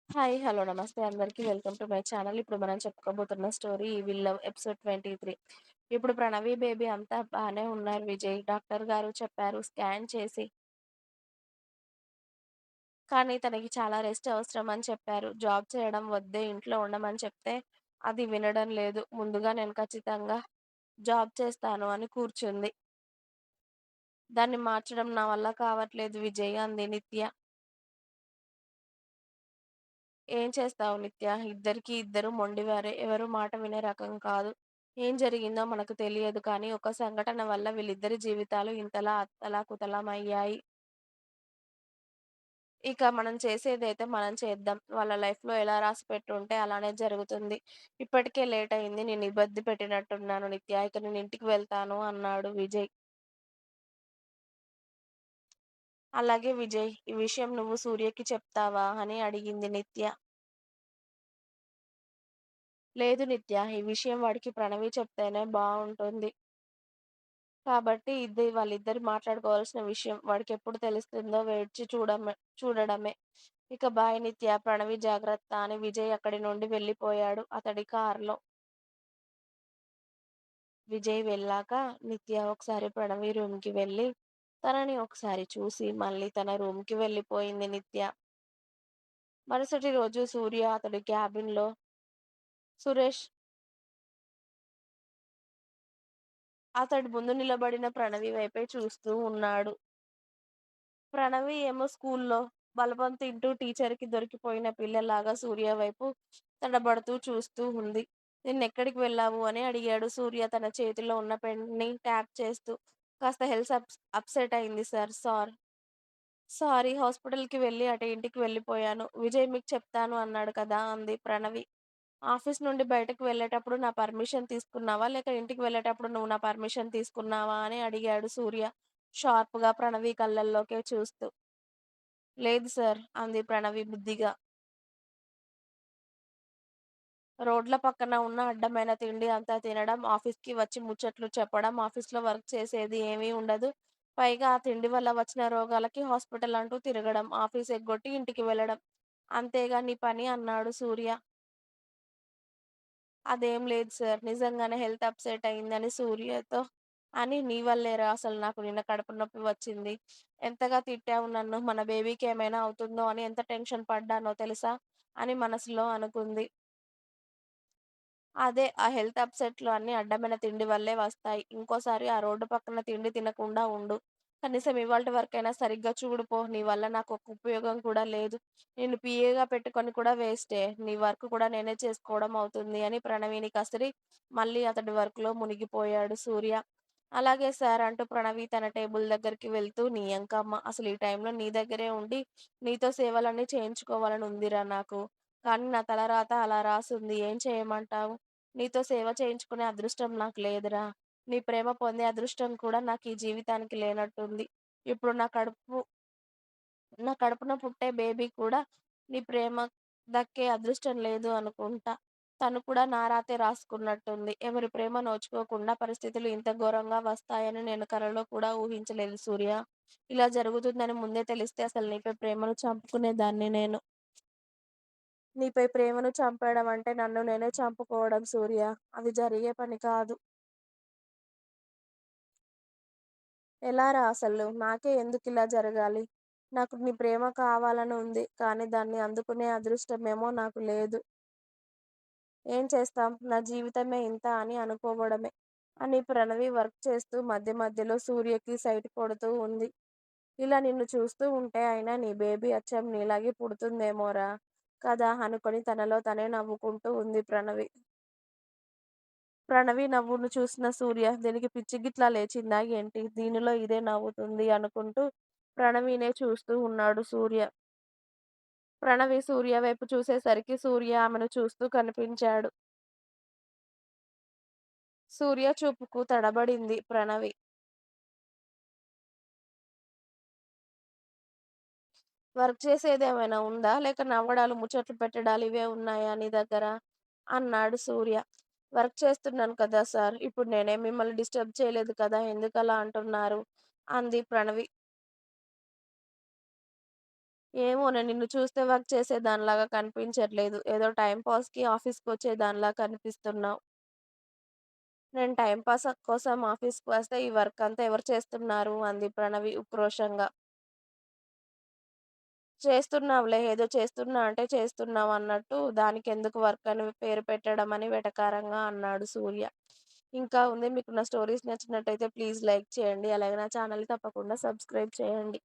Hi. Hello. నమస్తే అందరికి. Welcome to my channel. ఇప్పుడు మనం చెప్పుకోబోతున్న స్టోరీ 'ఈ విల్ లవ్' ఎపిసోడ్ 23. ఇప్పుడు ప్రణవి బేబీ అంతా బానే ఉన్నారు విజయ్. డాక్టర్ గారు చెప్పారు స్కాన్ చేసి. కానీ తనకి చాలా రెస్ట్ అవసరం అని చెప్పారు. జాబ్ చేయడం వద్దే ఇంట్లో ఉండమని చెప్తే అది వినడం లేదు. ముందుగా నేను ఖచ్చితంగా జాబ్ చేస్తాను అని కూర్చుంది. దాన్ని మార్చడం నా వల్ల కావట్లేదు విజయ్ అంది నిత్య. ఏం చేస్తావు నిత్య? ఇద్దరికీ ఇద్దరు మొండివారే. ఎవరు మాట వినే రకం కాదు. ఏం జరిగిందో మనకు తెలియదు కానీ, ఒక సంఘటన వల్ల వీళ్ళిద్దరి జీవితాలు ఇంతలా అతలాకుతలమయ్యాయి. ఇక మనం చేసేదైతే మనం చేద్దాం. వాళ్ళ లైఫ్‌లో ఎలా రాసిపెట్టుంటే అలానే జరుగుతుంది. ఇప్పటికే లేట్ అయింది. నిన్ను ఇబ్బంది పెట్టినట్టున్నాను నిత్య. ఇక నేను ఇంటికి వెళ్తాను అన్నాడు విజయ్. అలాగే విజయ్, ఈ విషయం నువ్వు సూర్యకి చెప్తావా? అని అడిగింది నిత్య. లేదు నిత్య, ఈ విషయం వాడికి ప్రణవి చెప్తేనే బావుంటుంది. కాబట్టి ఇది వాళ్ళిద్దరు మాట్లాడుకోవాల్సిన విషయం. వాడికెప్పుడు తెలుస్తుందో వేచి చూడడమే. ఇక బాయ్ నిత్య, ప్రణవి జాగ్రత్త అని విజయ్ అక్కడి నుండి వెళ్ళిపోయాడు అతడి కారులో. విజయ్ వెళ్ళాక నిత్య ఒకసారి ప్రణవి రూమ్‌కి వెళ్ళి, తనని ఒకసారి చూసి మళ్ళీ తన రూమ్‌కి వెళ్ళిపోయింది నిత్య. మరుసటి రోజు సూర్య అతడి క్యాబిన్‌లో సురేష్ అతడి ముందు నిలబడిన ప్రణవి వైపే చూస్తూ ఉన్నాడు. ప్రణవి ఏమో స్కూల్లో బలపం తింటూ టీచర్‌కి దొరికిపోయిన పిల్లలాగా సూర్య వైపు తడబడుతూ చూస్తూ ఉంది. "నిన్నెక్కడికి వెళ్ళావు?" అని అడిగాడు సూర్య తన చేతిలో ఉన్న పెన్‌ని ట్యాప్ చేస్తూ. "కాస్త హెల్త్ అప్సెట్ అయింది సార్. సారీ హాస్పిటల్‌కి వెళ్ళి అటు ఇంటికి వెళ్ళిపోయాను. విజయ్ మీకు చెప్తాను అన్నాడు కదా!" అంది ప్రణవి. "ఆఫీస్ నుండి బయటకు వెళ్ళేటప్పుడు నా పర్మిషన్ తీసుకున్నావా? లేక ఇంటికి వెళ్ళేటప్పుడు నువ్వు నా పర్మిషన్ తీసుకున్నావా?" అని అడిగాడు సూర్య షార్ప్‌గా ప్రణవి కళ్ళల్లోకే చూస్తూ. లేదు సార్ అంది ప్రణవి బుద్ధిగా. రోడ్ల పక్కన ఉన్న అడ్డమైన తిండి అంతా తినడం, ఆఫీస్‌కి వచ్చి ముచ్చట్లు చెప్పడం, ఆఫీస్‌లో వర్క్ చేసేది ఏమీ ఉండదు. పైగా ఆ తిండి వల్ల వచ్చిన రోగాలకి హాస్పిటల్ అంటూ తిరగడం, ఆఫీస్ ఎగ్గొట్టి ఇంటికి వెళ్ళడం. అంతేగా నీ పని అన్నాడు సూర్య. అదేం లేదు సార్. నిజంగానే హెల్త్ అప్‌సెట్ అయిందని సూర్యతో అని నీ వల్లేరా అసలు నాకు నిన్న కడుపు నొప్పి వచ్చింది. ఎంతగా తిట్టావు నన్ను. మన బేబీకి ఏమైనా అవుతుందో అని ఎంత టెన్షన్ పడ్డానో తెలుసా? అని మనసులో అనుకుంది. అదే ఆ హెల్త్ అప్‌సెట్‌లు అన్నీ అడ్డమైన తిండి వల్లే వస్తాయి. ఇంకోసారి ఆ రోడ్డు పక్కన తిండి తినకుండా ఉండు. కనీసం ఇవాల్టి వరకైనా సరిగ్గా చూడు పో. నీ వల్ల నాకొక్క ఉపయోగం కూడా లేదు. నిన్ను పీఏగా పెట్టుకొని కూడా వేస్టే. నీ వర్క్ కూడా నేనే చేసుకోవడం అవుతుంది అని ప్రణవిని కసిరి మళ్ళీ అతడి వర్క్‌లో మునిగిపోయాడు సూర్య. అలాగే సార్ అంటూ ప్రణవి తన టేబుల్ దగ్గరికి వెళ్తూ నీ ఎంకమ్మ అసలు ఈ టైంలో నీ దగ్గరే ఉండి నీతో సేవలన్నీ చేయించుకోవాలని ఉందిరా నాకు. కానీ నా తలరాత అలా రాసుంది. ఏం చేయమంటావు? నీతో సేవ చేయించుకునే అదృష్టం నాకు లేదురా! నీ ప్రేమ పొందే అదృష్టం కూడా నాకీ జీవితానికి లేనట్టుంది. ఇప్పుడు నా కడుపున పుట్టే బేబీ కూడా నీ ప్రేమ దక్కే అదృష్టం లేదు అనుకుంటా. తను కూడా నా రాతే రాసుకున్నట్టుంది. ఎవరి ప్రేమ నోచుకోకుండా పరిస్థితులు ఇంత ఘోరంగా వస్తాయని నేను కలలో కూడా ఊహించలేదు సూర్య. ఇలా జరుగుతుందని ముందే తెలిస్తే అసలు నీపై ప్రేమను చంపుకునేదాన్ని నేను. నీపై ప్రేమను చంపేయడం అంటే నన్ను నేనే చంపుకోవడం సూర్య. అది జరిగే పని కాదు. ఎలారా అసలు? నాకే ఎందుకిలా జరగాలి? నాకు నీ ప్రేమ కావాలని ఉంది. కానీ దాన్ని అందుకునే అదృష్టమేమో నాకు లేదు. ఏం చేస్తాం? నా జీవితమే ఇంత అని అనుకోవడమే. అని ప్రణవి వర్క్ చేస్తూ మధ్య మధ్యలో సూర్యకి సైట్ కొడుతూ ఉంది. ఇలా నిన్ను చూస్తూ ఉంటే అయినా నీ బేబీ అచ్చం నీలాగే పుడుతుందేమోరా! కదా! అనుకొని తనలో తనే నవ్వుకుంటూ ఉంది ప్రణవి. ప్రణవి నవ్వును చూసిన సూర్య దీనికి పిచ్చి గిట్లా లేచిందా ఏంటి? దీనిలో ఇదే నవ్వుతుంది అనుకుంటూ ప్రణవినే చూస్తూ ఉన్నాడు సూర్య. ప్రణవి సూర్య వైపు చూసేసరికి సూర్య ఆమెను చూస్తూ కనిపించాడు. సూర్య చూపుకు తడబడింది ప్రణవి. వర్క్ చేసేదేమైనా ఉందా? లేక నవ్వడాలు, ముచ్చట్లు పెట్టడాలు ఇవే ఉన్నాయా నీ దగ్గర? అన్నాడు సూర్య. వర్క్ చేస్తున్నాను కదా సార్! ఇప్పుడు నేనేం మిమ్మల్ని డిస్టర్బ్ చేయలేదు కదా! ఎందుకలా అంటున్నారు? అంది ప్రణవి. ఏమోనే నిన్ను చూస్తే వర్క్ చేసేదానిలాగా కనిపించట్లేదు. ఏదో టైమ్ పాస్‌కి ఆఫీస్‌కొచ్చే దానిలా కనిపిస్తున్నావు. నేను టైమ్ పాస్ కోసం ఆఫీస్‌కి వస్తే ఈ వర్క్ అంతా ఎవరు చేస్తున్నారు? అంది ప్రణవి ఉక్రోషంగా. చేస్తున్నావులే. ఏదో చేస్తున్నా అంటే చేస్తున్నావు అన్నట్టు దానికెందుకు వర్క్ అని పేరు పెట్టడం అని వెటకారంగా అన్నాడు సూర్య. ఇంకా ఉంది. మీకు నా స్టోరీస్ నచ్చినట్టయితే ప్లీజ్ లైక్ చేయండి. అలాగే నా ఛానెల్‌ని తప్పకుండా సబ్స్క్రైబ్ చేయండి.